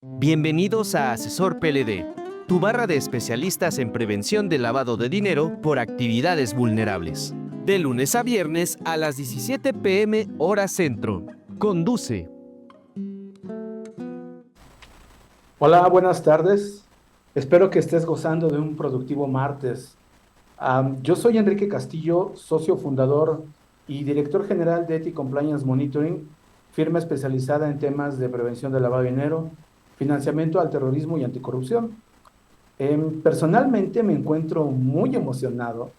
Bienvenidos a Asesor PLD, tu barra de especialistas en prevención del lavado de dinero por actividades vulnerables. De lunes a viernes a las 17 p.m. hora centro. Conduce. Hola, buenas tardes. Espero que estés gozando de un productivo martes. Yo soy Enrique Castillo, socio fundador y director general de Ethic Compliance Monitoring, firma especializada en temas de prevención del lavado de dinero, financiamiento al terrorismo y anticorrupción. Personalmente me encuentro muy emocionado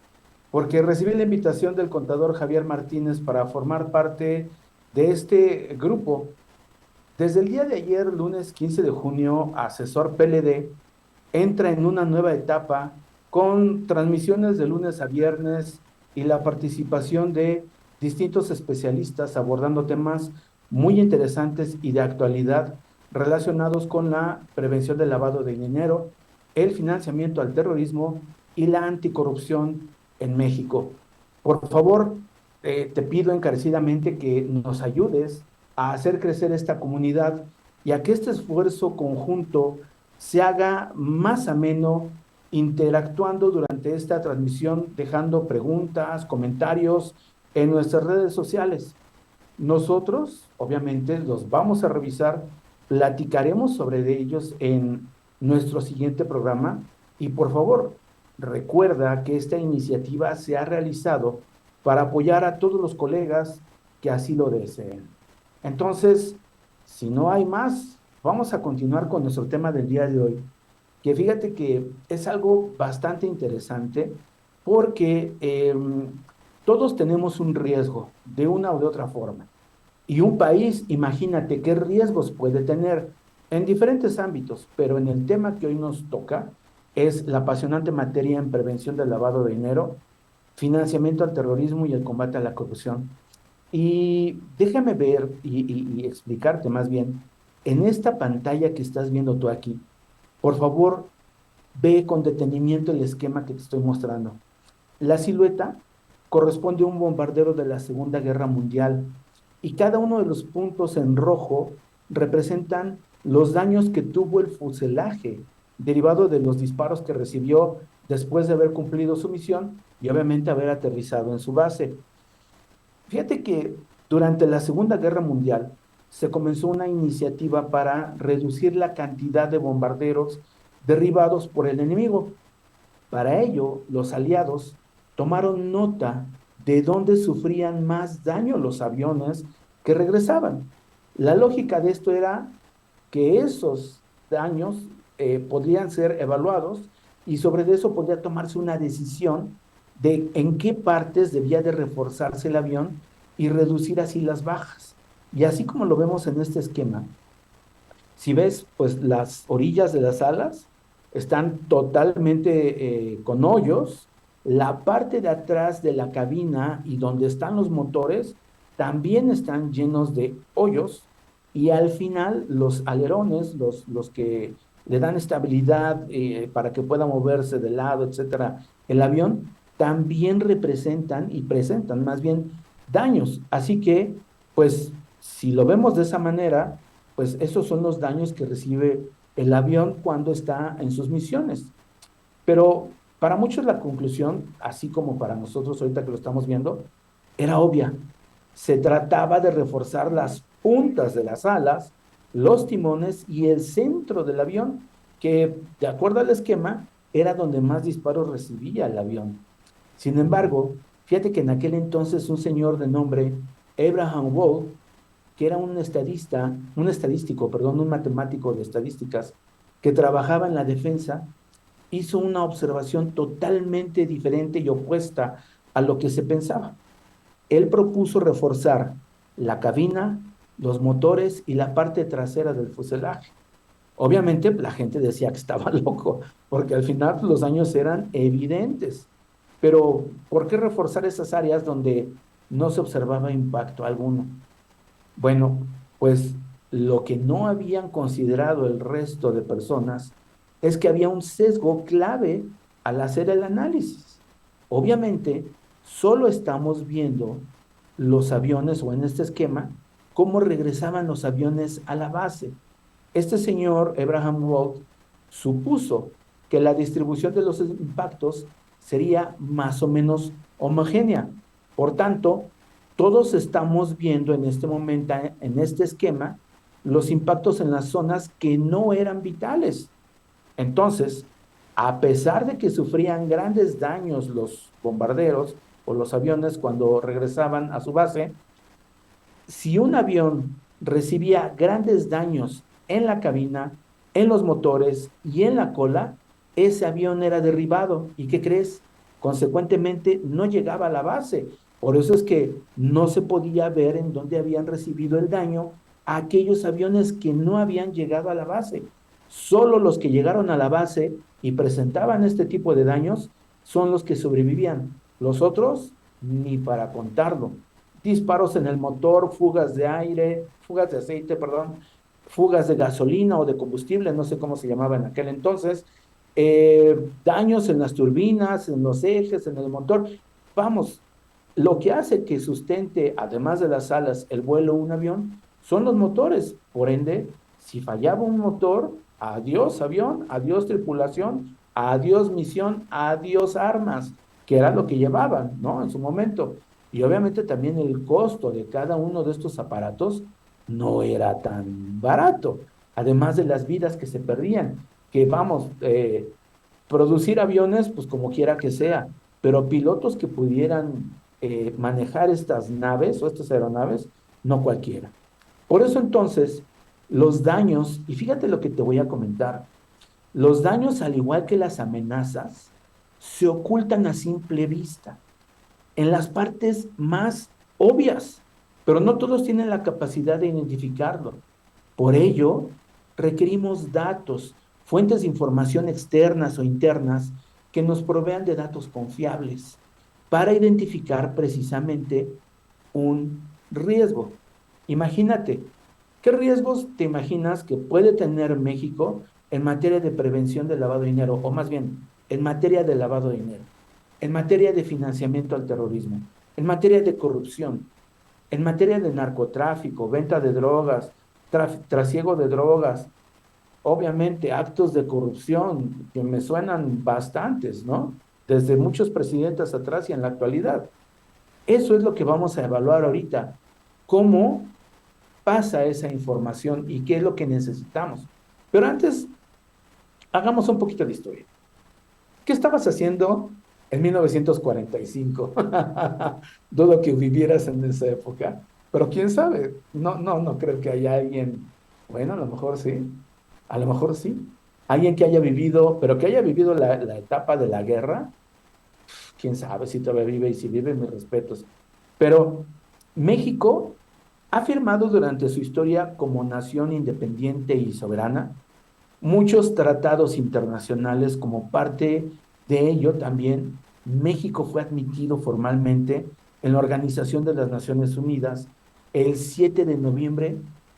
porque recibí la invitación del contador Javier Martínez para formar parte de este grupo. Desde el día de ayer, lunes 15 de junio, Asesor PLD entra en una nueva etapa con transmisiones de lunes a viernes y la participación de distintos especialistas abordando temas muy interesantes y de actualidad relacionados con la prevención del lavado de dinero, el financiamiento al terrorismo y la anticorrupción en México. Por favor, te pido encarecidamente que nos ayudes a hacer crecer esta comunidad y a que este esfuerzo conjunto se haga más ameno interactuando durante esta transmisión, dejando preguntas, comentarios en nuestras redes sociales. Nosotros, obviamente, los vamos a revisar, platicaremos sobre ellos en nuestro siguiente programa y por favor, recuerda que esta iniciativa se ha realizado para apoyar a todos los colegas que así lo deseen. Entonces, si no hay más, vamos a continuar con nuestro tema del día de hoy, que fíjate que es algo bastante interesante porque todos tenemos un riesgo de una o de otra forma. Y un país, imagínate qué riesgos puede tener en diferentes ámbitos, pero en el tema que hoy nos toca es la apasionante materia en prevención del lavado de dinero, financiamiento al terrorismo y el combate a la corrupción. Y déjame ver y explicarte más bien, en esta pantalla que estás viendo tú aquí, por favor, ve con detenimiento el esquema que te estoy mostrando. La silueta corresponde a un bombardero de la Segunda Guerra Mundial y cada uno de los puntos en rojo representan los daños que tuvo el fuselaje derivado de los disparos que recibió después de haber cumplido su misión y obviamente haber aterrizado en su base. Fíjate que durante la Segunda Guerra Mundial se comenzó una iniciativa para reducir la cantidad de bombarderos derribados por el enemigo. Para ello, los aliados tomaron nota de dónde sufrían más daño los aviones que regresaban. La lógica de esto era que esos daños podrían ser evaluados y sobre eso podría tomarse una decisión de en qué partes debía de reforzarse el avión y reducir así las bajas. Y así como lo vemos en este esquema, si ves, pues las orillas de las alas están totalmente con hoyos. La parte de atrás de la cabina y donde están los motores también están llenos de hoyos. Y al final los alerones, los que le dan estabilidad para que pueda moverse de lado, etcétera, el avión, también representan y presentan más bien daños. Así que, pues, si lo vemos de esa manera, pues esos son los daños que recibe el avión cuando está en sus misiones. Pero para muchos la conclusión, así como para nosotros ahorita que lo estamos viendo, era obvia. Se trataba de reforzar las puntas de las alas, los timones y el centro del avión, que de acuerdo al esquema era donde más disparos recibía el avión. Sin embargo, fíjate que en aquel entonces un señor de nombre Abraham Wall, que era un estadístico, perdón, un matemático de estadísticas que trabajaba en la defensa, hizo una observación totalmente diferente y opuesta a lo que se pensaba. Él propuso reforzar la cabina, los motores y la parte trasera del fuselaje. Obviamente la gente decía que estaba loco, porque al final los daños eran evidentes. Pero ¿por qué reforzar esas áreas donde no se observaba impacto alguno? Bueno, pues lo que no habían considerado el resto de personas es que había un sesgo clave al hacer el análisis. Obviamente, solo estamos viendo los aviones o en este esquema, cómo regresaban los aviones a la base. Este señor, Abraham Wald, supuso que la distribución de los impactos sería más o menos homogénea. Por tanto, todos estamos viendo en este momento, en este esquema, los impactos en las zonas que no eran vitales. Entonces, a pesar de que sufrían grandes daños los bombarderos o los aviones cuando regresaban a su base, si un avión recibía grandes daños en la cabina, en los motores y en la cola, ese avión era derribado. ¿Y qué crees? Consecuentemente, no llegaba a la base. Por eso es que no se podía ver en dónde habían recibido el daño a aquellos aviones que no habían llegado a la base. Solo los que llegaron a la base y presentaban este tipo de daños son los que sobrevivían. Los otros, ni para contarlo. Disparos en el motor, fugas de aire, fugas de aceite, perdón, fugas de gasolina o de combustible, no sé cómo se llamaba en aquel entonces, daños en las turbinas, en los ejes, en el motor. Vamos, lo que hace que sustente, además de las alas, el vuelo de un avión, son los motores. Por ende, si fallaba un motor, adiós avión, adiós tripulación, adiós misión, adiós armas, que era lo que llevaban, ¿no? En su momento. Y obviamente también el costo de cada uno de estos aparatos no era tan barato, además de las vidas que se perdían, que vamos, producir aviones, pues como quiera que sea, pero pilotos que pudieran manejar estas naves o estas aeronaves, no cualquiera. Por eso entonces, los daños, y fíjate lo que te voy a comentar, los daños, al igual que las amenazas, se ocultan a simple vista en las partes más obvias, pero no todos tienen la capacidad de identificarlo. Por ello, requerimos datos, fuentes de información externas o internas que nos provean de datos confiables para identificar precisamente un riesgo. Imagínate, ¿qué riesgos te imaginas que puede tener México en materia de prevención del lavado de dinero, o más bien, en materia de lavado de dinero, en materia de financiamiento al terrorismo, en materia de corrupción, en materia de narcotráfico, venta de drogas, trasiego de drogas, obviamente actos de corrupción que me suenan bastantes, ¿no? Desde muchos presidentes atrás y en la actualidad. Eso es lo que vamos a evaluar ahorita. ¿Cómo pasa esa información y qué es lo que necesitamos? Pero antes, hagamos un poquito de historia. ¿Qué estabas haciendo en 1945? Dudo que vivieras en esa época, pero quién sabe, no creo que haya alguien, bueno, a lo mejor sí, a lo mejor sí, alguien que haya vivido, pero que haya vivido la etapa de la guerra, quién sabe si todavía vive y si vive, mis respetos. Pero México ha firmado durante su historia como nación independiente y soberana muchos tratados internacionales. Como parte de ello también, México fue admitido formalmente en la Organización de las Naciones Unidas el 7 de noviembre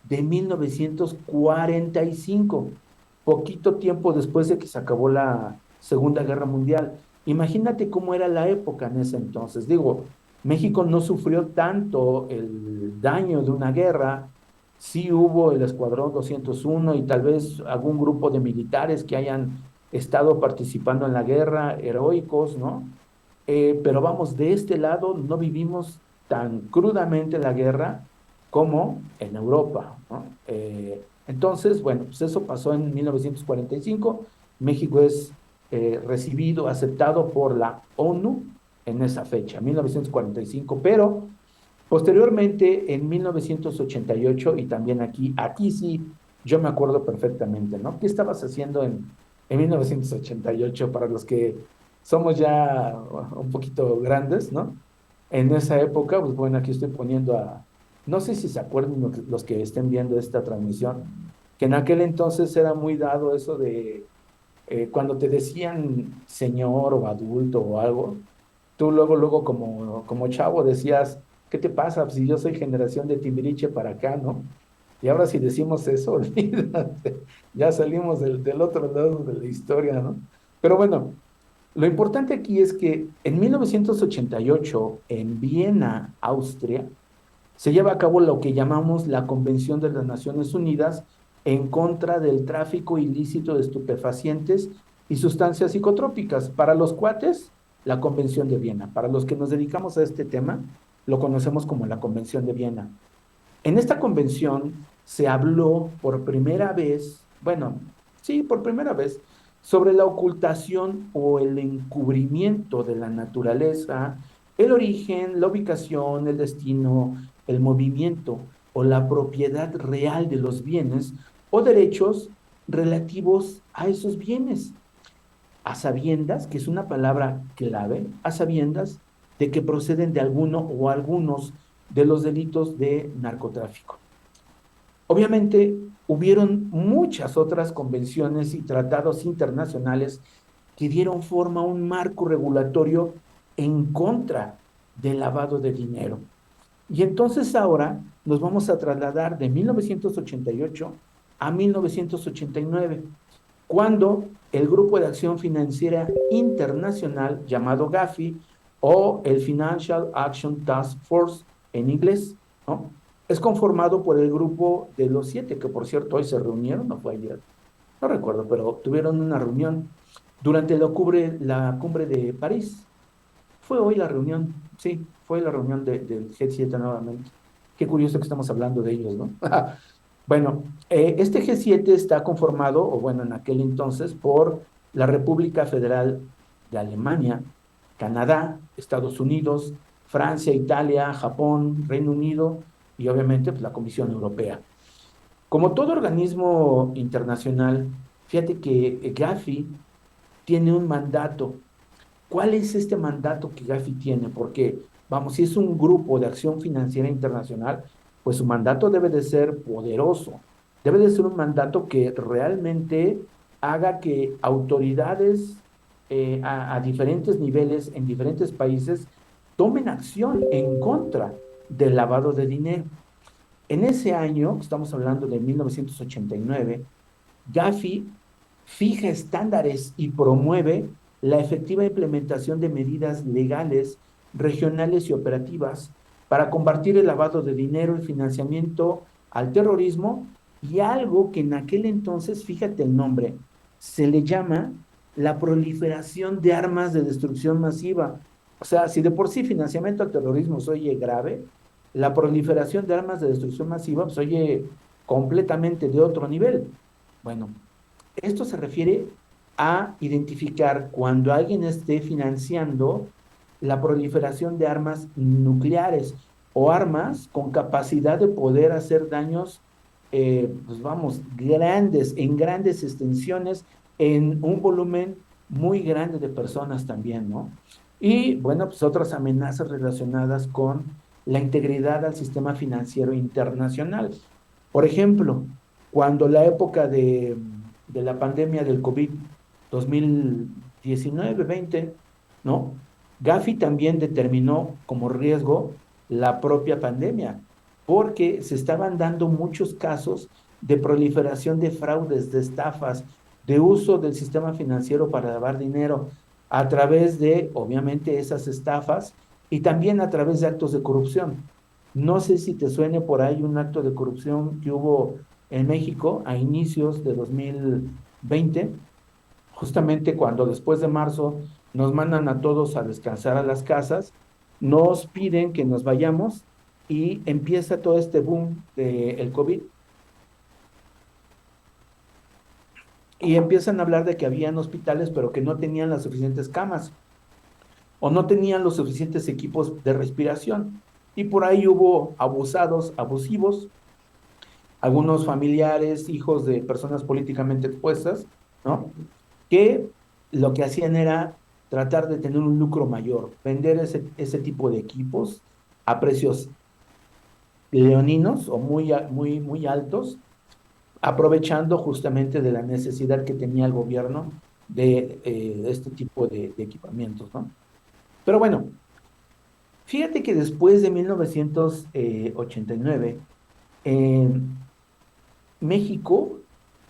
de 1945, poquito tiempo después de que se acabó la Segunda Guerra Mundial. Imagínate cómo era la época en ese entonces. Digo, México no sufrió tanto el daño de una guerra. Sí hubo el Escuadrón 201 y tal vez algún grupo de militares que hayan estado participando en la guerra, heroicos, ¿no? Pero vamos, de este lado no vivimos tan crudamente la guerra como en Europa, ¿no? Entonces, bueno, pues eso pasó en 1945. México es recibido, aceptado por la ONU en esa fecha, 1945, pero posteriormente, en 1988, y también aquí sí, yo me acuerdo perfectamente, ¿no? ¿Qué estabas haciendo en 1988 para los que somos ya un poquito grandes, ¿no? En esa época, pues bueno, aquí estoy poniendo no sé si se acuerdan los que estén viendo esta transmisión, que en aquel entonces era muy dado eso de cuando te decían señor o adulto o algo, tú luego como chavo decías, ¿qué te pasa? Pues si yo soy generación de Timbiriche para acá, ¿no? Y ahora si decimos eso, olvídate, ya salimos del otro lado de la historia, ¿no? Pero bueno, lo importante aquí es que en 1988, en Viena, Austria, se lleva a cabo lo que llamamos la Convención de las Naciones Unidas en contra del tráfico ilícito de estupefacientes y sustancias psicotrópicas. Para los cuates, la Convención de Viena. Para los que nos dedicamos a este tema, lo conocemos como la Convención de Viena. En esta convención se habló por primera vez, bueno, sí, por primera vez, sobre la ocultación o el encubrimiento de la naturaleza, el origen, la ubicación, el destino, el movimiento o la propiedad real de los bienes o derechos relativos a esos bienes, a sabiendas, que es una palabra clave, a sabiendas de que proceden de alguno o algunos de los delitos de narcotráfico. Obviamente, hubieron muchas otras convenciones y tratados internacionales que dieron forma a un marco regulatorio en contra del lavado de dinero. Y entonces ahora nos vamos a trasladar de 1988 a 1989, cuando el Grupo de Acción Financiera Internacional, llamado GAFI, o el Financial Action Task Force en inglés, ¿no? Es conformado por el grupo de los 7, que por cierto hoy se reunieron, no fue ayer, no recuerdo, pero tuvieron una reunión durante la cumbre de París. Fue hoy la reunión, sí, fue la reunión del G7 nuevamente. Qué curioso que estamos hablando de ellos, ¿no? Bueno, este G7 está conformado, o bueno, en aquel entonces, por la República Federal de Alemania, Canadá, Estados Unidos, Francia, Italia, Japón, Reino Unido y obviamente pues, la Comisión Europea. Como todo organismo internacional, fíjate que Gafi tiene un mandato. ¿Cuál es este mandato que Gafi tiene? Porque, vamos, si es un grupo de acción financiera internacional, pues su mandato debe de ser poderoso. Debe de ser un mandato que realmente haga que autoridades a diferentes niveles, en diferentes países, tomen acción en contra del lavado de dinero. En ese año, estamos hablando de 1989, Gafi fija estándares y promueve la efectiva implementación de medidas legales, regionales y operativas para combatir el lavado de dinero, el financiamiento al terrorismo y algo que en aquel entonces, fíjate el nombre, se le llama la proliferación de armas de destrucción masiva. O sea, si de por sí financiamiento al terrorismo se oye grave, la proliferación de armas de destrucción masiva se oye completamente de otro nivel. Bueno, esto se refiere a identificar cuando alguien esté financiando la proliferación de armas nucleares o armas con capacidad de poder hacer daños, pues vamos, grandes, en grandes extensiones, en un volumen muy grande de personas también, ¿no? Y bueno, pues otras amenazas relacionadas con la integridad al sistema financiero internacional. Por ejemplo, cuando la época de la pandemia del COVID 2019-20, ¿no? Gafi también determinó como riesgo la propia pandemia, porque se estaban dando muchos casos de proliferación de fraudes, de estafas, de uso del sistema financiero para lavar dinero a través de, obviamente, esas estafas y también a través de actos de corrupción. No sé si te suene por ahí un acto de corrupción que hubo en México a inicios de 2020, justamente cuando después de marzo nos mandan a todos a descansar a las casas, nos piden que nos vayamos y empieza todo este boom del COVID y empiezan a hablar de que habían hospitales pero que no tenían las suficientes camas o no tenían los suficientes equipos de respiración. Y por ahí hubo abusados, abusivos, algunos familiares, hijos de personas políticamente expuestas, ¿no? Que lo que hacían era tratar de tener un lucro mayor, vender ese tipo de equipos a precios leoninos o muy altos, aprovechando justamente de la necesidad que tenía el gobierno de este tipo de equipamientos, ¿no? Pero bueno, fíjate que después de 1989, eh, México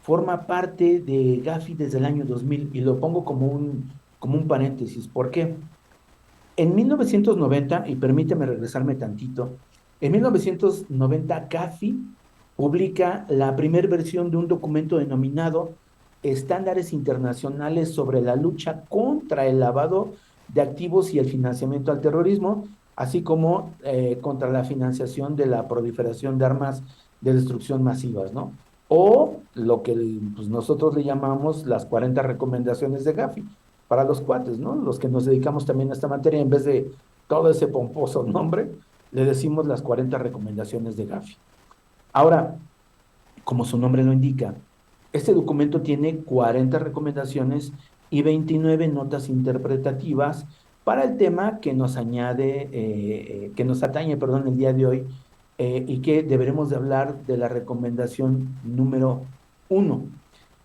forma parte de Gafi desde el año 2000 y lo pongo como un paréntesis. ¿Por qué? En 1990, y permíteme regresarme tantito, en 1990 Gafi publica la primera versión de un documento denominado Estándares Internacionales sobre la lucha contra el lavado de activos y el financiamiento al terrorismo, así como contra la financiación de la proliferación de armas de destrucción masivas, ¿no? O lo que pues, nosotros le llamamos las 40 recomendaciones de Gafi para los cuates, ¿no? Los que nos dedicamos también a esta materia, en vez de todo ese pomposo nombre, le decimos las 40 recomendaciones de Gafi. Ahora, como su nombre lo indica, este documento tiene 40 recomendaciones y 29 notas interpretativas para el tema que nos añade, que nos atañe, perdón, el día de hoy, y que deberemos de hablar de la recomendación número 1,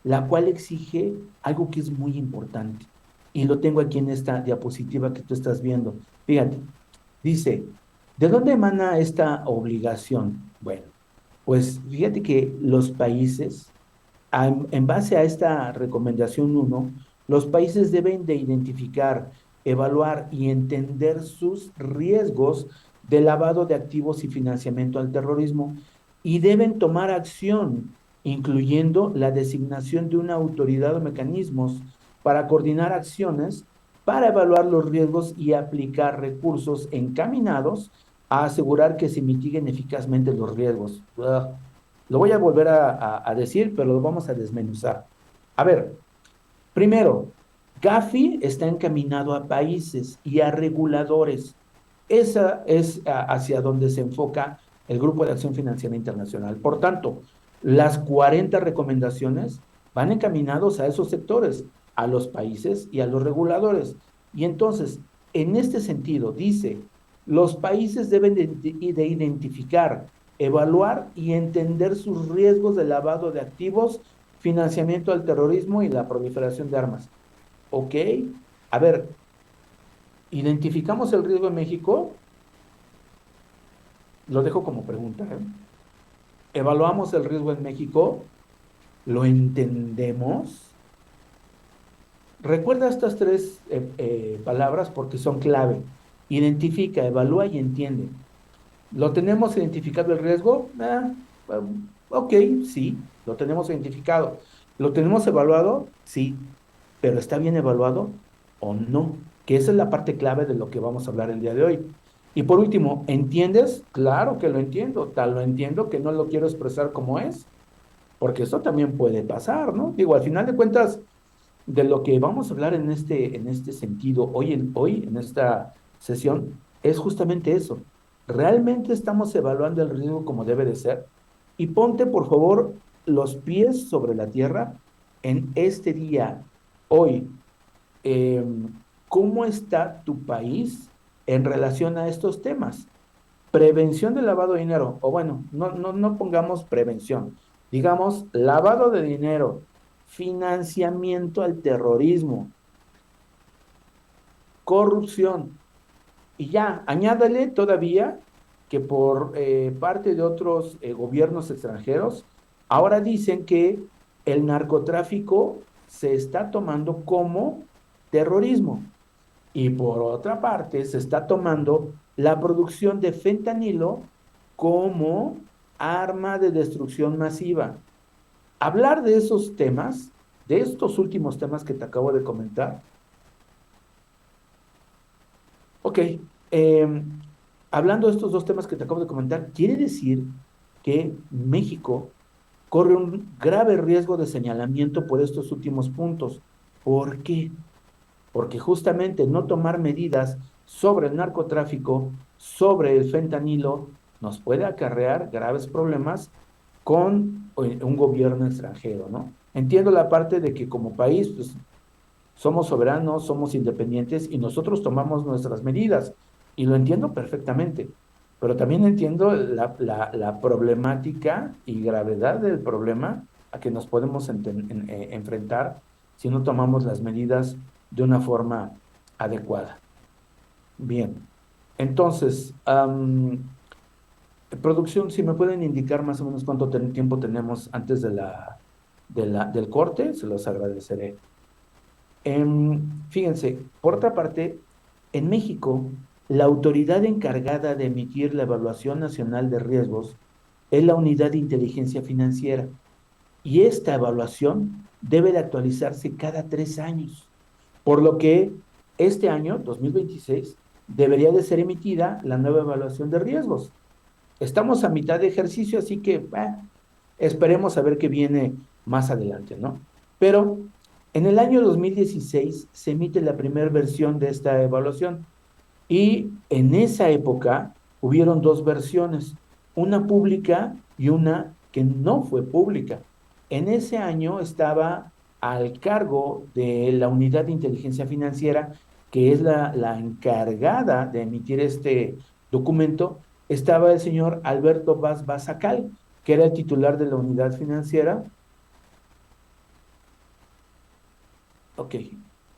la cual exige algo que es muy importante. Y lo tengo aquí en esta diapositiva que tú estás viendo. Fíjate, dice, ¿de dónde emana esta obligación? Bueno, pues fíjate que los países, en base a esta recomendación 1, los países deben de identificar, evaluar y entender sus riesgos de lavado de activos y financiamiento al terrorismo y deben tomar acción, incluyendo la designación de una autoridad o mecanismos para coordinar acciones, para evaluar los riesgos y aplicar recursos encaminados a asegurar que se mitiguen eficazmente los riesgos. Lo voy a volver a decir, pero lo vamos a desmenuzar. A ver, primero, Gafi está encaminado a países y a reguladores. Esa es hacia donde se enfoca el Grupo de Acción Financiera Internacional. Por tanto, las 40 recomendaciones van encaminados a esos sectores, a los países y a los reguladores. Y entonces, en este sentido, dice, los países deben de identificar, evaluar y entender sus riesgos de lavado de activos, financiamiento al terrorismo y la proliferación de armas. ¿Ok? A ver, ¿identificamos el riesgo en México? Lo dejo como pregunta, ¿eh? ¿Evaluamos el riesgo en México? ¿Lo entendemos? Recuerda estas tres palabras porque son clave. Identifica, evalúa y entiende. ¿Lo tenemos identificado el riesgo? Ok, sí, lo tenemos identificado. ¿Lo tenemos evaluado? Sí, pero ¿está bien evaluado o no? Que esa es la parte clave de lo que vamos a hablar el día de hoy. Y por último, ¿entiendes? Claro que lo entiendo, tal lo entiendo que no lo quiero expresar como es, porque eso también puede pasar, ¿no? Digo, al final de cuentas, de lo que vamos a hablar en este sentido, hoy en esta sesión, es justamente eso. ¿Realmente estamos evaluando el riesgo como debe de ser? Y ponte, por favor, los pies sobre la tierra en este día, hoy. Eh, ¿Cómo está tu país en relación a estos temas? Prevención del lavado de dinero, o bueno, no pongamos prevención, digamos lavado de dinero, financiamiento al terrorismo, corrupción, y ya, añádale todavía que por parte de otros gobiernos extranjeros, ahora dicen que el narcotráfico se está tomando como terrorismo. Y por otra parte, se está tomando la producción de fentanilo como arma de destrucción masiva. Hablar de esos temas, de estos últimos temas que te acabo de comentar, ok, hablando de estos dos temas que te acabo de comentar, quiere decir que México corre un grave riesgo de señalamiento por estos últimos puntos. ¿Por qué? Porque justamente no tomar medidas sobre el narcotráfico, sobre el fentanilo, nos puede acarrear graves problemas con un gobierno extranjero, ¿no? Entiendo la parte de que como país, pues, somos soberanos, somos independientes y nosotros tomamos nuestras medidas, y lo entiendo perfectamente, pero también entiendo la problemática y gravedad del problema a que nos podemos enfrentar si no tomamos las medidas de una forma adecuada. Bien, entonces, producción, si me pueden indicar más o menos cuánto tiempo tenemos antes de del corte, se los agradeceré. Fíjense, por otra parte, en México, la autoridad encargada de emitir la Evaluación Nacional de Riesgos es la unidad de inteligencia financiera. Y esta evaluación debe de actualizarse cada 3 años, por lo que este año, 2026, debería de ser emitida la nueva evaluación de riesgos. Estamos a mitad de ejercicio, así que esperemos a ver qué viene más adelante, ¿no? Pero en el año 2016 se emite la primera versión de esta evaluación y en esa época hubieron dos versiones, una pública y una que no fue pública. En ese año estaba al cargo de la unidad de inteligencia financiera, que es la encargada de emitir este documento, estaba el señor Alberto Vaz Basacal, que era el titular de la unidad financiera. Ok.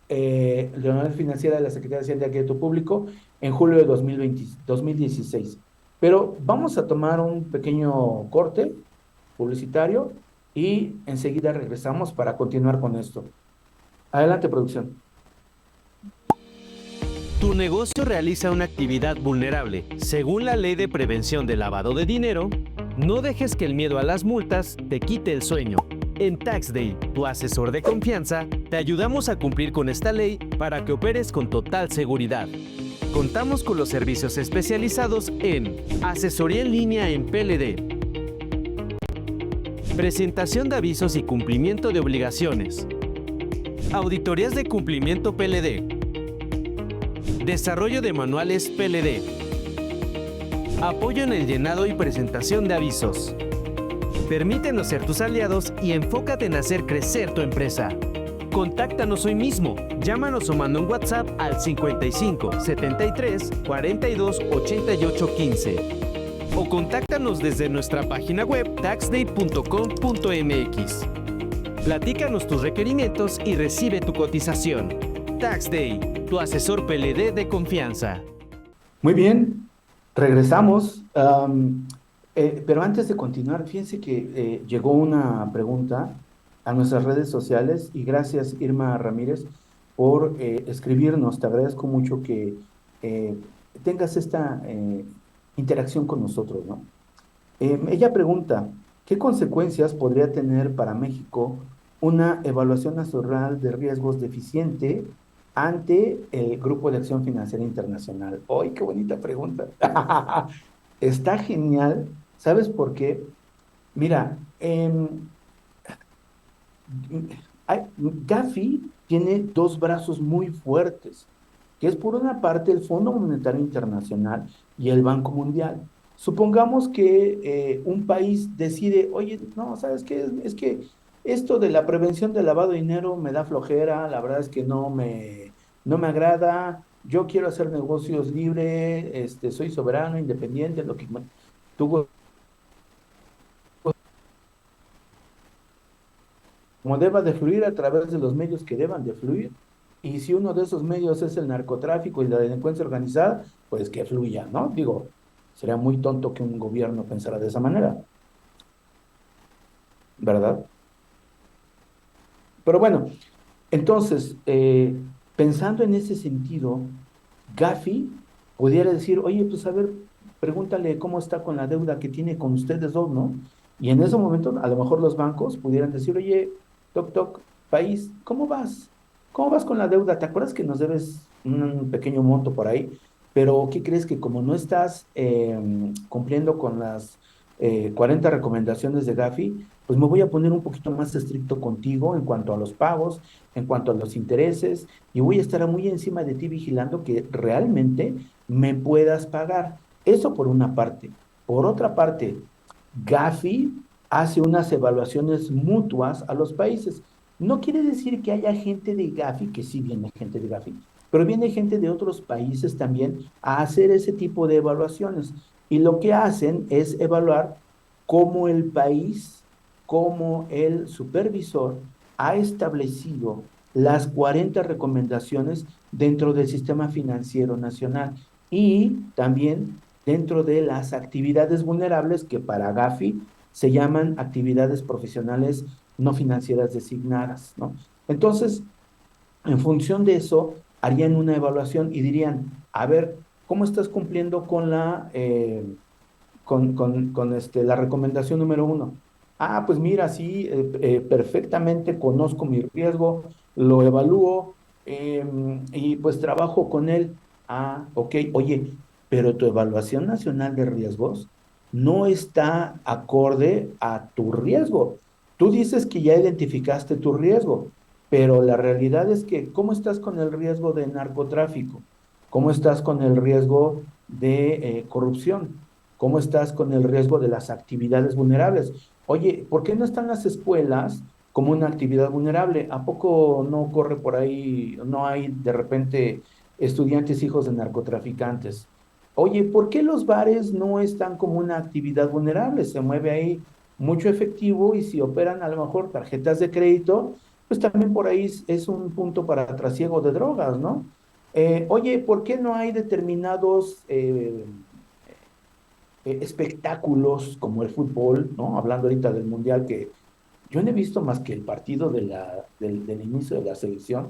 La unidad financiera de la Secretaría de Hacienda y Crédito Público en julio de 2020 2016. Pero vamos a tomar un pequeño corte publicitario y enseguida regresamos para continuar con esto. Adelante, producción. Tu negocio realiza una actividad vulnerable. Según la Ley de Prevención del Lavado de Dinero, no dejes que el miedo a las multas te quite el sueño. En TaxDay, tu asesor de confianza, te ayudamos a cumplir con esta ley para que operes con total seguridad. Contamos con los servicios especializados en asesoría en línea en PLD, presentación de avisos y cumplimiento de obligaciones, auditorías de cumplimiento PLD, desarrollo de manuales PLD, apoyo en el llenado y presentación de avisos. Permítenos ser tus aliados y enfócate en hacer crecer tu empresa. Contáctanos hoy mismo. Llámanos o manda un WhatsApp al 55 73 42 88 15. O contáctanos desde nuestra página web taxday.com.mx. Platícanos tus requerimientos y recibe tu cotización. TaxDay, tu asesor PLD de confianza. Muy bien, regresamos. Pero antes de continuar, fíjense que llegó una pregunta a nuestras redes sociales y gracias, Irma Ramírez, por escribirnos. Te agradezco mucho que eh, tengas esta interacción con nosotros, ¿no? Ella pregunta, ¿qué consecuencias podría tener para México una evaluación nacional de riesgos deficiente ante el Grupo de Acción Financiera Internacional? ¡Ay, qué bonita pregunta! Está genial. ¿Sabes por qué? Mira, Gafi tiene dos brazos muy fuertes, que es por una parte el Fondo Monetario Internacional y el Banco Mundial. Supongamos que un país decide, oye, no, ¿sabes qué? Es que esto de la prevención del lavado de dinero me da flojera, la verdad es que no me agrada, yo quiero hacer negocios libre, soy soberano, independiente, lo que tú como deba de fluir a través de los medios que deban de fluir. Y si uno de esos medios es el narcotráfico y la delincuencia organizada, pues que fluya, ¿no? Digo, sería muy tonto que un gobierno pensara de esa manera, ¿verdad? Pero bueno, entonces, pensando en ese sentido, Gafi pudiera decir, oye, pues a ver, pregúntale cómo está con la deuda que tiene con ustedes dos, ¿no? Y en ese momento, a lo mejor los bancos pudieran decir, oye, toc, toc, país, ¿cómo vas? ¿Cómo vas con la deuda? ¿Te acuerdas que nos debes un pequeño monto por ahí? Pero, ¿qué crees? Que como no estás cumpliendo con las 40 recomendaciones de Gafi, pues me voy a poner un poquito más estricto contigo en cuanto a los pagos, en cuanto a los intereses, y voy a estar muy encima de ti vigilando que realmente me puedas pagar. Eso por una parte. Por otra parte, Gafi hace unas evaluaciones mutuas a los países. No quiere decir que haya gente de Gafi, que sí viene gente de Gafi, pero viene gente de otros países también a hacer ese tipo de evaluaciones. Y lo que hacen es evaluar cómo el país, cómo el supervisor ha establecido las 40 recomendaciones dentro del sistema financiero nacional y también dentro de las actividades vulnerables que para Gafi se llaman actividades profesionales no financieras designadas, ¿no? Entonces, en función de eso, harían una evaluación y dirían, a ver, ¿cómo estás cumpliendo la recomendación número uno. Ah, pues mira, sí, perfectamente conozco mi riesgo, lo evalúo y pues trabajo con él. Ah, ok, oye, pero tu evaluación nacional de riesgos no está acorde a tu riesgo. Tú dices que ya identificaste tu riesgo, pero la realidad es que, ¿cómo estás con el riesgo de narcotráfico? ¿Cómo estás con el riesgo de corrupción? ¿Cómo estás con el riesgo de las actividades vulnerables? Oye, ¿por qué no están las escuelas como una actividad vulnerable? ¿A poco no corre por ahí, no hay de repente estudiantes hijos de narcotraficantes? Oye, ¿por qué los bares no están como una actividad vulnerable? Se mueve ahí mucho efectivo y si operan a lo mejor tarjetas de crédito, pues también por ahí es un punto para trasiego de drogas, ¿no? Oye, ¿por qué no hay determinados espectáculos como el fútbol, ¿no? Hablando ahorita del mundial, que yo no he visto más que el partido del inicio de la selección,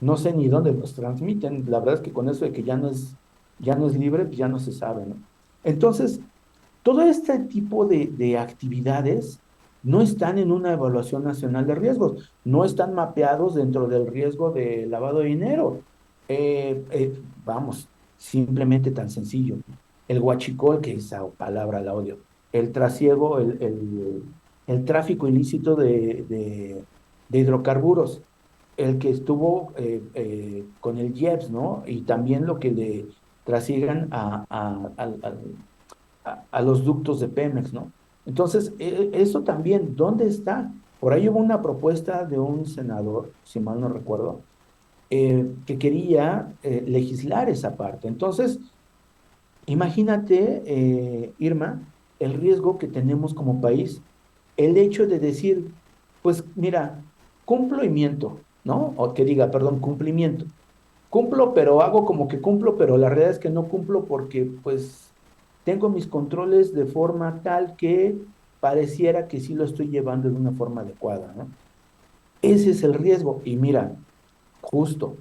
no sé ni dónde los transmiten, la verdad es que con eso de que ya no es libre, pues ya no se sabe, ¿no? Entonces, todo este tipo de actividades no están en una evaluación nacional de riesgos, no están mapeados dentro del riesgo de lavado de dinero. Vamos, simplemente tan sencillo. El huachicol, que esa palabra la odio, el trasiego, el tráfico ilícito de hidrocarburos, el que estuvo con el IEPS, ¿no? Y también lo que le trasiegan a los ductos de Pemex, ¿no? Entonces, eso también, ¿dónde está? Por ahí hubo una propuesta de un senador, si mal no recuerdo, que quería legislar esa parte. Entonces, imagínate, Irma, el riesgo que tenemos como país, el hecho de decir, pues mira, cumplo y miento, ¿no? O que diga, perdón, cumplimiento. Cumplo, pero hago como que cumplo, pero la realidad es que no cumplo porque pues tengo mis controles de forma tal que pareciera que sí lo estoy llevando de una forma adecuada, ¿no? Ese es el riesgo. Y mira, justo,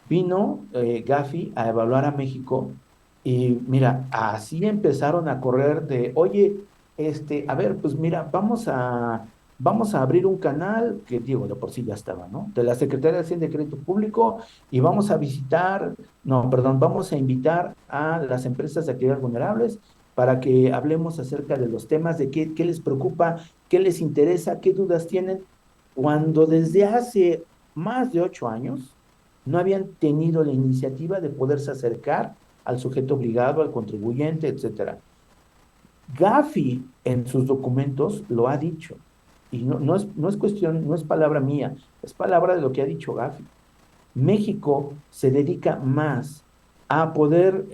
vino Gafi a evaluar a México y mira, así empezaron a correr de, oye, a ver, pues mira, vamos a abrir un canal, que digo, de por sí ya estaba, ¿no? De la Secretaría de Hacienda y Crédito Público y vamos a visitar, no, perdón, vamos a invitar a las empresas de actividades vulnerables para que hablemos acerca de los temas, de qué les preocupa, qué les interesa, qué dudas tienen, cuando desde hace más de 8 años no habían tenido la iniciativa de poderse acercar al sujeto obligado, al contribuyente, etcétera. Gafi en sus documentos lo ha dicho, y no es cuestión, no es palabra mía, es palabra de lo que ha dicho Gafi. México se dedica más a poder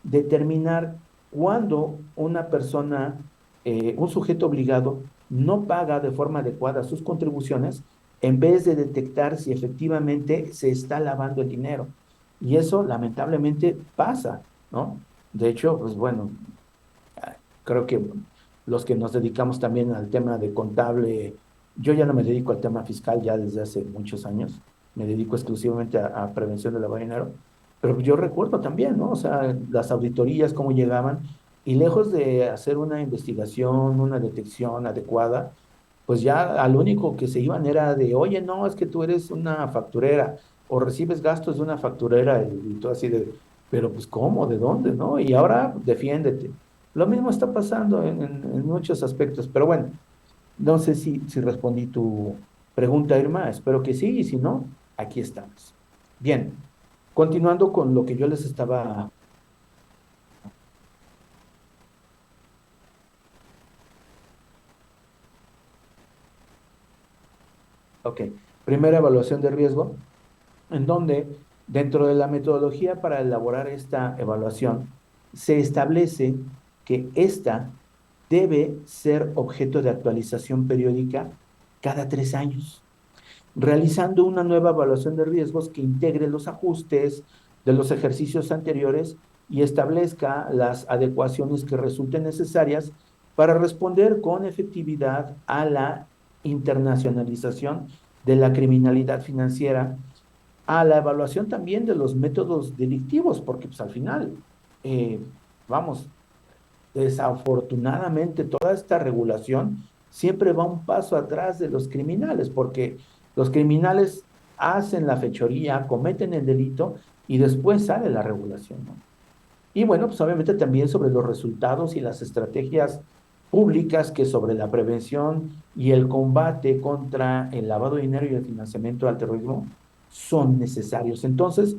determinar cuándo una persona, un sujeto obligado, no paga de forma adecuada sus contribuciones en vez de detectar si efectivamente se está lavando el dinero. Y eso lamentablemente pasa, ¿no? De hecho, pues bueno, creo que los que nos dedicamos también al tema de contable, yo ya no me dedico al tema fiscal ya desde hace muchos años, me dedico exclusivamente a prevención de lavado de dinero, pero yo recuerdo también, ¿no? O sea, las auditorías, cómo llegaban, y lejos de hacer una investigación, una detección adecuada, pues ya al único que se iban era de, oye, no, es que tú eres una facturera, o recibes gastos de una facturera, y tú así de, pero pues ¿cómo? ¿De dónde? ¿No? Y ahora defiéndete. Lo mismo está pasando en muchos aspectos, pero bueno, no sé si respondí tu pregunta, Irma, espero que sí, y si no, aquí estamos. Bien, continuando con lo que yo les estaba. Ok, primera evaluación de riesgo, en donde dentro de la metodología para elaborar esta evaluación se establece que esta debe ser objeto de actualización periódica cada 3 años, realizando una nueva evaluación de riesgos que integre los ajustes de los ejercicios anteriores y establezca las adecuaciones que resulten necesarias para responder con efectividad a la internacionalización de la criminalidad financiera, a la evaluación también de los métodos delictivos, porque pues al final, vamos, desafortunadamente toda esta regulación siempre va un paso atrás de los criminales, porque los criminales hacen la fechoría, cometen el delito y después sale la regulación, ¿no? Y bueno, pues obviamente también sobre los resultados y las estrategias públicas que sobre la prevención y el combate contra el lavado de dinero y el financiamiento al terrorismo son necesarios. Entonces,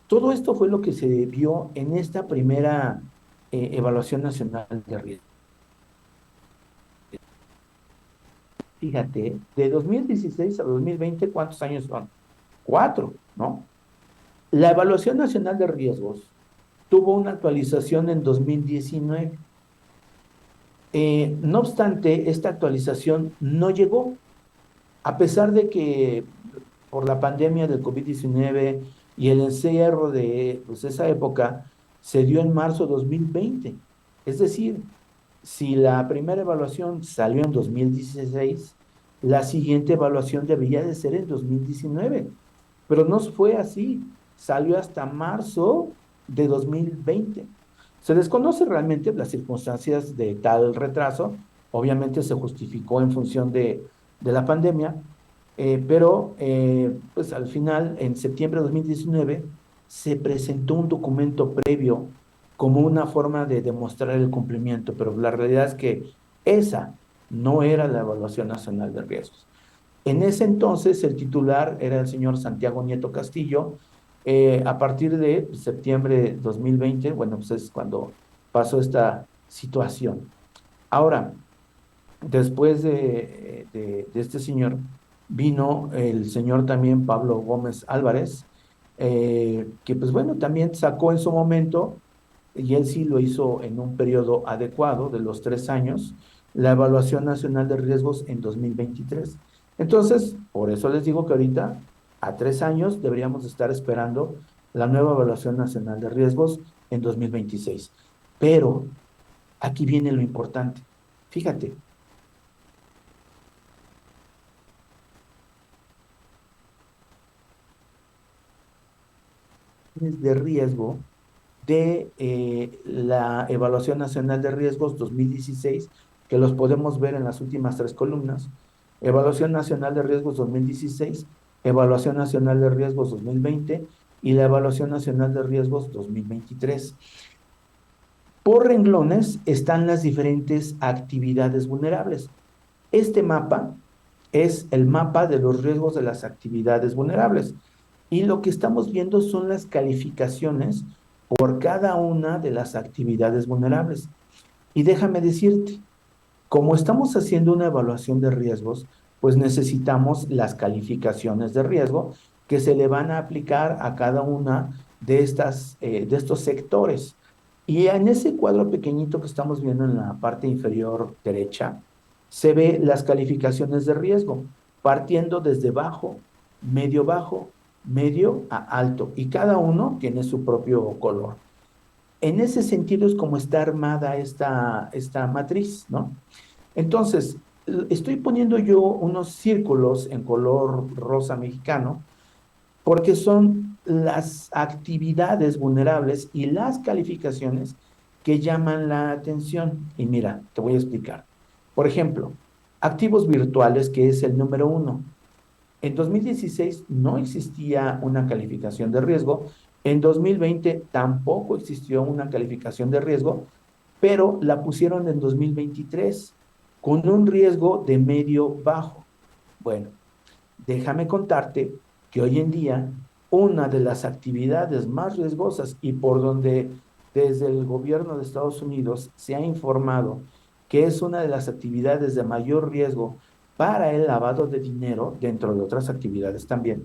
todo esto fue lo que se vio en esta primera evaluación nacional de riesgo. Fíjate, de 2016 a 2020, ¿cuántos años son? Cuatro, ¿no? La evaluación nacional de riesgos tuvo una actualización en 2019. No obstante, esta actualización no llegó, a pesar de que por la pandemia del COVID-19 y el encierro de pues, esa época se dio en marzo de 2020. Es decir, si la primera evaluación salió en 2016, la siguiente evaluación debería de ser en 2019, pero no fue así, salió hasta marzo de 2020. Se desconoce realmente las circunstancias de tal retraso, obviamente se justificó en función de la pandemia, pero pues al final, en septiembre de 2019, se presentó un documento previo como una forma de demostrar el cumplimiento, pero la realidad es que esa no era la Evaluación Nacional de Riesgos. En ese entonces el titular era el señor Santiago Nieto Castillo. A partir de septiembre de 2020, bueno, pues es cuando pasó esta situación. Ahora, después de este señor, vino el señor también Pablo Gómez Álvarez, que pues bueno, también sacó en su momento, y él sí lo hizo en un periodo adecuado de los 3 años, la Evaluación Nacional de Riesgos en 2023. Entonces, por eso les digo que ahorita, a 3 años, deberíamos estar esperando la nueva Evaluación Nacional de Riesgos en 2026. Pero aquí viene lo importante. Fíjate, de riesgo de la Evaluación Nacional de Riesgos 2016, que los podemos ver en las últimas tres columnas. Evaluación Nacional de Riesgos 2016, Evaluación Nacional de Riesgos 2020 y la Evaluación Nacional de Riesgos 2023. Por renglones están las diferentes actividades vulnerables. Este mapa es el mapa de los riesgos de las actividades vulnerables. Y lo que estamos viendo son las calificaciones por cada una de las actividades vulnerables. Y déjame decirte, como estamos haciendo una evaluación de riesgos, pues necesitamos las calificaciones de riesgo que se le van a aplicar a cada una de estos sectores. Y en ese cuadro pequeñito que estamos viendo en la parte inferior derecha, se ve las calificaciones de riesgo, partiendo desde bajo, medio a alto, y cada uno tiene su propio color. En ese sentido es como está armada esta matriz, ¿no? Entonces, estoy poniendo yo unos círculos en color rosa mexicano porque son las actividades vulnerables y las calificaciones que llaman la atención. Y mira, te voy a explicar. Por ejemplo, activos virtuales, que es el número uno. En 2016 no existía una calificación de riesgo, en 2020 tampoco existió una calificación de riesgo, pero la pusieron en 2023 con un riesgo de medio bajo. Bueno, déjame contarte que hoy en día una de las actividades más riesgosas y por donde desde el gobierno de Estados Unidos se ha informado que es una de las actividades de mayor riesgo para el lavado de dinero, dentro de otras actividades también,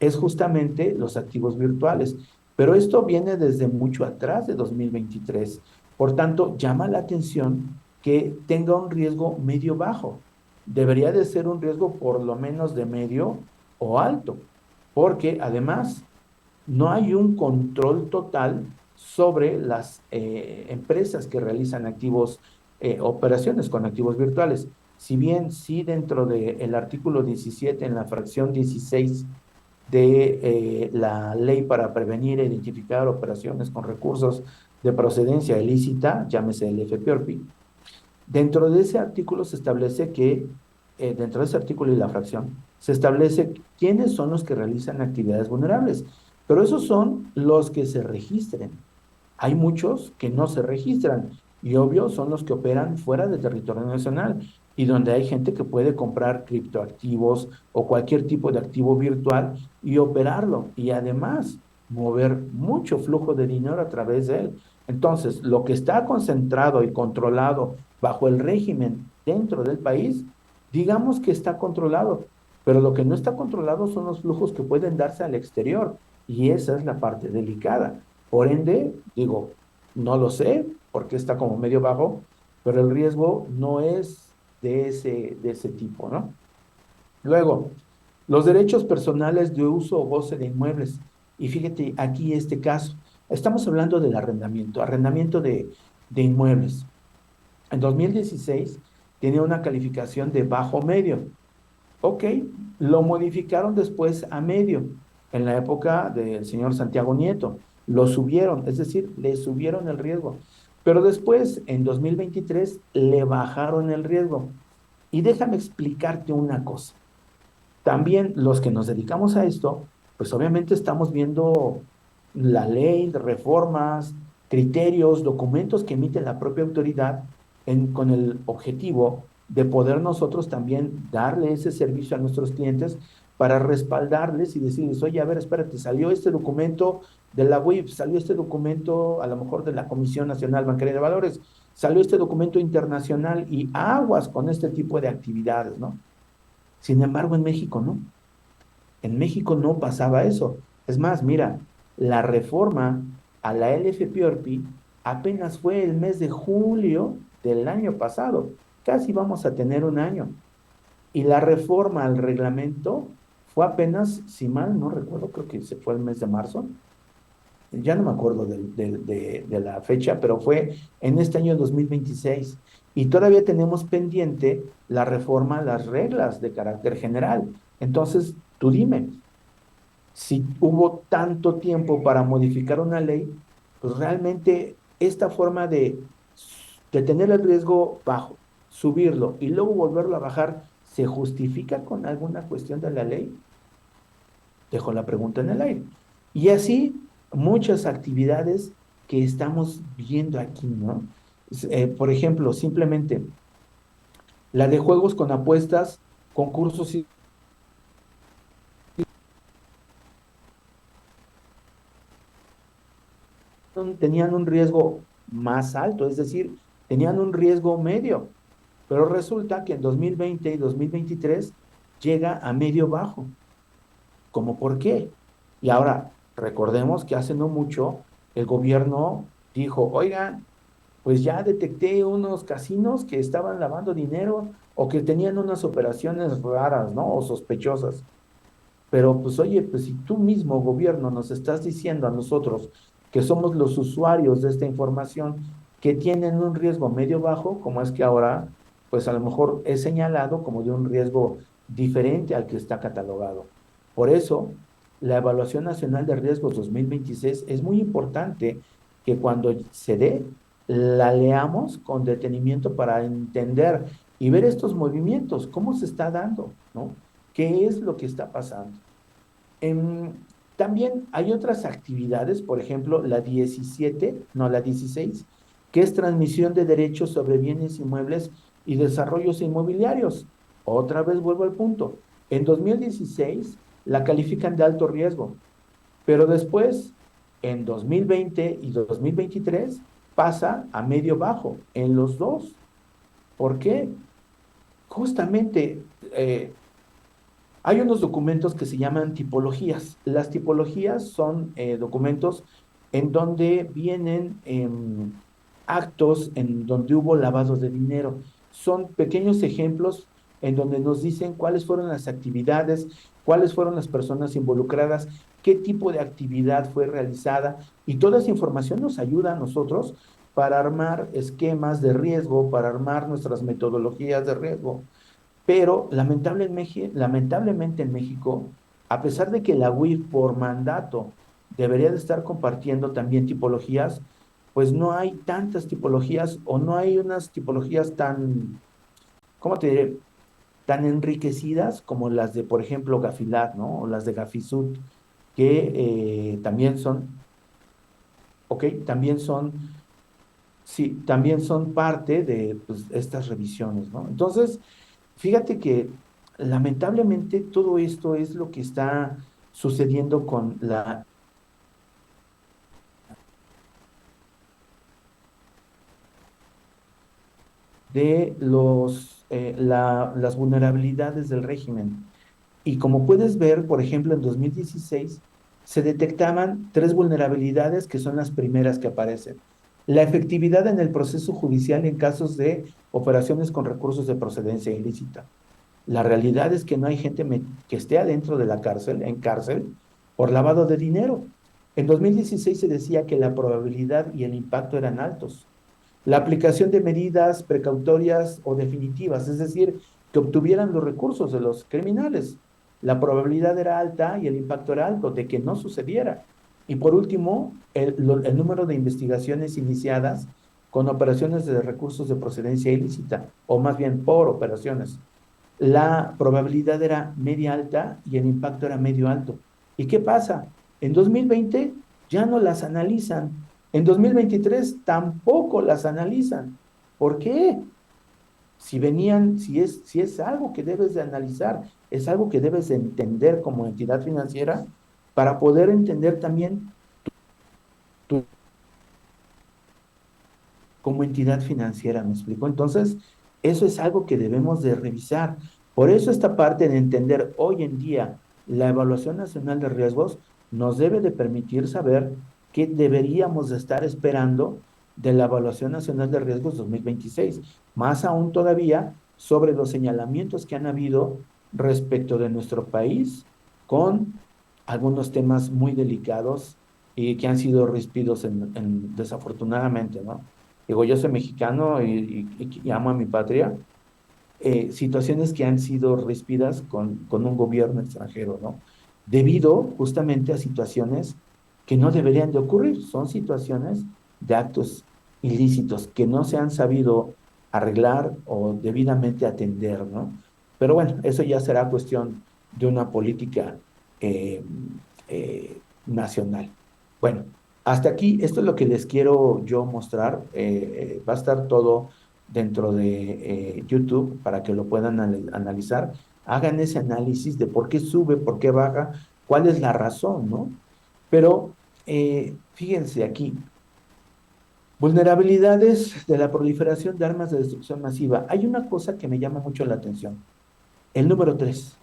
es justamente los activos virtuales. Pero esto viene desde mucho atrás de 2023. Por tanto, llama la atención que tenga un riesgo medio bajo. Debería de ser un riesgo por lo menos de medio o alto, porque además no hay un control total sobre las empresas que realizan operaciones con activos virtuales. Si bien sí dentro del artículo 17, en la fracción 16 de la ley para prevenir e identificar operaciones con recursos de procedencia ilícita, llámese el FPORPI. Dentro de ese artículo se establece que, dentro de ese artículo y la fracción, se establece quiénes son los que realizan actividades vulnerables, pero esos son los que se registren. Hay muchos que no se registran y obvio son los que operan fuera del territorio nacional y donde hay gente que puede comprar criptoactivos o cualquier tipo de activo virtual y operarlo y además mover mucho flujo de dinero a través de él. Entonces, lo que está concentrado y controlado bajo el régimen dentro del país, digamos que está controlado, pero lo que no está controlado son los flujos que pueden darse al exterior y esa es la parte delicada. Por ende, digo, no lo sé porque está como medio bajo, pero el riesgo no es de ese tipo, ¿no? Luego, los derechos personales de uso o goce de inmuebles. Y fíjate, aquí este caso, estamos hablando del arrendamiento de inmuebles. En 2016 tenía una calificación de bajo medio. Ok, lo modificaron después a medio, en la época del señor Santiago Nieto. Lo subieron, es decir, le subieron el riesgo. Pero después, en 2023, le bajaron el riesgo. Y déjame explicarte una cosa. También los que nos dedicamos a esto, pues obviamente estamos viendo la ley, reformas, criterios, documentos que emite la propia autoridad con el objetivo de poder nosotros también darle ese servicio a nuestros clientes para respaldarles y decirles, oye, a ver, espérate, salió este documento de la UIF, salió este documento a lo mejor de la Comisión Nacional Bancaria de Valores, salió este documento internacional y aguas con este tipo de actividades, ¿no? Sin embargo, en México no. En México no pasaba eso. Es más, mira, la reforma a la LFPORPI apenas fue el mes de julio del año pasado. Casi vamos a tener un año. Y la reforma al reglamento fue apenas, si mal no recuerdo, creo que se fue el mes de marzo. Ya no me acuerdo de la fecha, pero fue en este año 2026. Y todavía tenemos pendiente la reforma a las reglas de carácter general. Entonces, tú dime, si hubo tanto tiempo para modificar una ley, pues realmente esta forma de tener el riesgo bajo, subirlo y luego volverlo a bajar, ¿se justifica con alguna cuestión de la ley? Dejo la pregunta en el aire. Y así muchas actividades que estamos viendo aquí, ¿no? Por ejemplo, simplemente la de juegos con apuestas, concursos tenían un riesgo más alto, es decir, tenían un riesgo medio, pero resulta que en 2020 y 2023 llega a medio bajo. ¿Cómo por qué? Y ahora, recordemos que hace no mucho el gobierno dijo, oigan, pues ya detecté unos casinos que estaban lavando dinero o que tenían unas operaciones raras, ¿no? O sospechosas. Pero pues oye, pues si tú mismo, gobierno, nos estás diciendo a nosotros que somos los usuarios de esta información que tienen un riesgo medio bajo, como es que ahora, pues a lo mejor es señalado como de un riesgo diferente al que está catalogado. Por eso, la Evaluación Nacional de Riesgos 2026 es muy importante que cuando se dé, la leamos con detenimiento para entender y ver estos movimientos, cómo se está dando, ¿no? ¿Qué es lo que está pasando? También hay otras actividades, por ejemplo, la 17, no, la 16, que es transmisión de derechos sobre bienes inmuebles y desarrollos inmobiliarios. Otra vez vuelvo al punto. En 2016 la califican de alto riesgo, pero después, en 2020 y 2023, pasa a medio bajo en los dos. ¿Por qué? Justamente hay unos documentos que se llaman tipologías. Las tipologías son documentos en donde vienen actos en donde hubo lavados de dinero. Son pequeños ejemplos en donde nos dicen cuáles fueron las actividades, cuáles fueron las personas involucradas, qué tipo de actividad fue realizada y toda esa información nos ayuda a nosotros para armar esquemas de riesgo, para armar nuestras metodologías de riesgo. Pero lamentablemente en México, a pesar de que la UIF por mandato debería de estar compartiendo también tipologías, pues no hay tantas tipologías o no hay unas tipologías tan, ¿cómo te diré? Tan enriquecidas como las de, por ejemplo, Gafilat, ¿no? O las de Gafisud, que también son, ok, también son parte de pues, estas revisiones, ¿no? Entonces, fíjate que lamentablemente todo esto es lo que está sucediendo con las vulnerabilidades del régimen. Y como puedes ver, por ejemplo, en 2016 se detectaban tres vulnerabilidades que son las primeras que aparecen. La efectividad en el proceso judicial en casos de operaciones con recursos de procedencia ilícita. La realidad es que no hay gente que esté adentro de la cárcel, en cárcel, por lavado de dinero. En 2016 se decía que la probabilidad y el impacto eran altos. La aplicación de medidas precautorias o definitivas, es decir, que obtuvieran los recursos de los criminales. La probabilidad era alta y el impacto era alto de que no sucediera. Y por último, el número de investigaciones iniciadas con operaciones de recursos de procedencia ilícita, o más bien por operaciones. La probabilidad era media alta y el impacto era medio alto. ¿Y qué pasa? En 2020 ya no las analizan. En 2023 tampoco las analizan. ¿Por qué? Si es algo que debes de analizar, es algo que debes de entender como entidad financiera para poder entender también tu, como entidad financiera, ¿me explico? Entonces, eso es algo que debemos de revisar. Por eso esta parte de entender hoy en día la evaluación nacional de riesgos nos debe de permitir saber qué deberíamos de estar esperando de la evaluación nacional de riesgos 2026, más aún todavía sobre los señalamientos que han habido respecto de nuestro país con algunos temas muy delicados y que han sido rispidos desafortunadamente, ¿no? Digo, yo soy mexicano y amo a mi patria, situaciones que han sido ríspidas con un gobierno extranjero, ¿no? Debido justamente a situaciones que no deberían de ocurrir. Son situaciones de actos ilícitos que no se han sabido arreglar o debidamente atender, ¿no? Pero bueno, eso ya será cuestión de una política eh, nacional. Bueno, hasta aquí, esto es lo que les quiero yo mostrar. Va a estar todo dentro de YouTube para que lo puedan analizar. Hagan ese análisis de por qué sube, por qué baja, cuál es la razón, ¿no? Pero fíjense aquí, vulnerabilidades de la proliferación de armas de destrucción masiva. Hay una cosa que me llama mucho la atención. El número 3,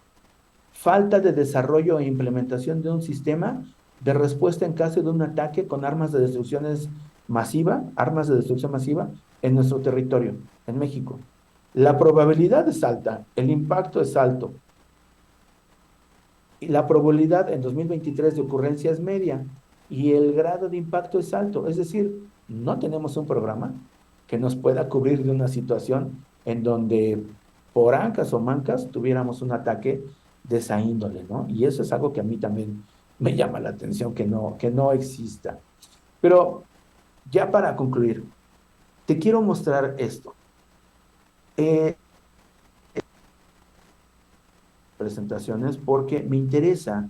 falta de desarrollo e implementación de un sistema de respuesta en caso de un ataque con armas de destrucción masiva en nuestro territorio, en México. La probabilidad es alta, el impacto es alto y la probabilidad en 2023 de ocurrencia es media y el grado de impacto es alto. Es decir, no tenemos un programa que nos pueda cubrir de una situación en donde por ancas o mancas tuviéramos un ataque de esa índole, ¿no? Y eso es algo que a mí también me llama la atención que no exista. Pero ya para concluir, te quiero mostrar esto. Eh, Presentaciones porque me interesa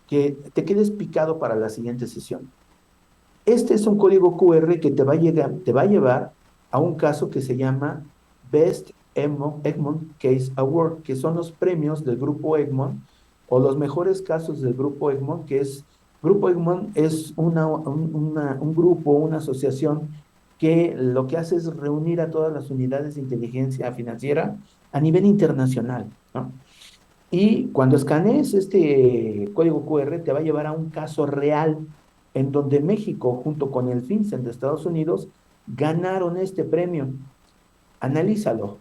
que te quedes picado para la siguiente sesión. Este es un código QR que te va a llevar a un caso que se llama Best Egmont Case Award, que son los premios del Grupo Egmont o los mejores casos del Grupo Egmont, Grupo Egmont es un grupo, una asociación que lo que hace es reunir a todas las unidades de inteligencia financiera a nivel internacional, ¿no? Y cuando escanees este código QR, te va a llevar a un caso real en donde México, junto con el FinCEN de Estados Unidos, ganaron este premio. Analízalo,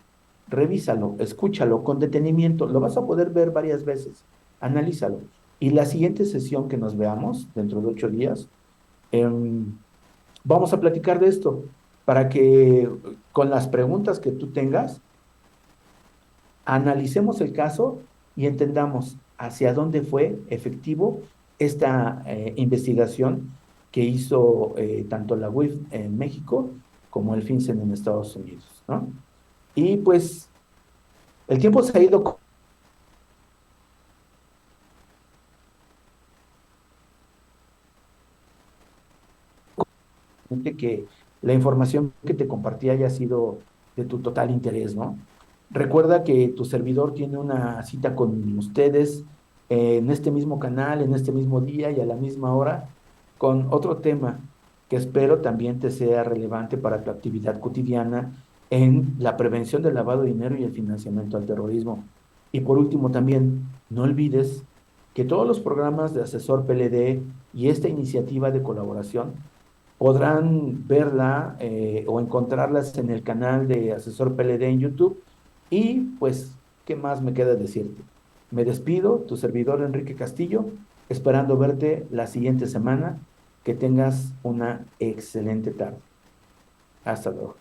revísalo, escúchalo con detenimiento. Lo vas a poder ver varias veces. Analízalo. Y la siguiente sesión que nos veamos, dentro de 8 días, vamos a platicar de esto para que con las preguntas que tú tengas, analicemos el caso y entendamos hacia dónde fue efectivo esta investigación que hizo tanto la UIF en México como el FinCEN en Estados Unidos, ¿no? Y pues el tiempo se ha ido que la información que te compartí haya sido de tu total interés, ¿no? Recuerda que tu servidor tiene una cita con ustedes en este mismo canal, en este mismo día y a la misma hora, con otro tema que espero también te sea relevante para tu actividad cotidiana en la prevención del lavado de dinero y el financiamiento al terrorismo. Y por último, también no olvides que todos los programas de asesor PLD y esta iniciativa de colaboración podrán verla o encontrarlas en el canal de Asesor PLD en YouTube. Y pues, ¿qué más me queda decirte? Me despido, tu servidor Enrique Castillo, esperando verte la siguiente semana. Que tengas una excelente tarde. Hasta luego.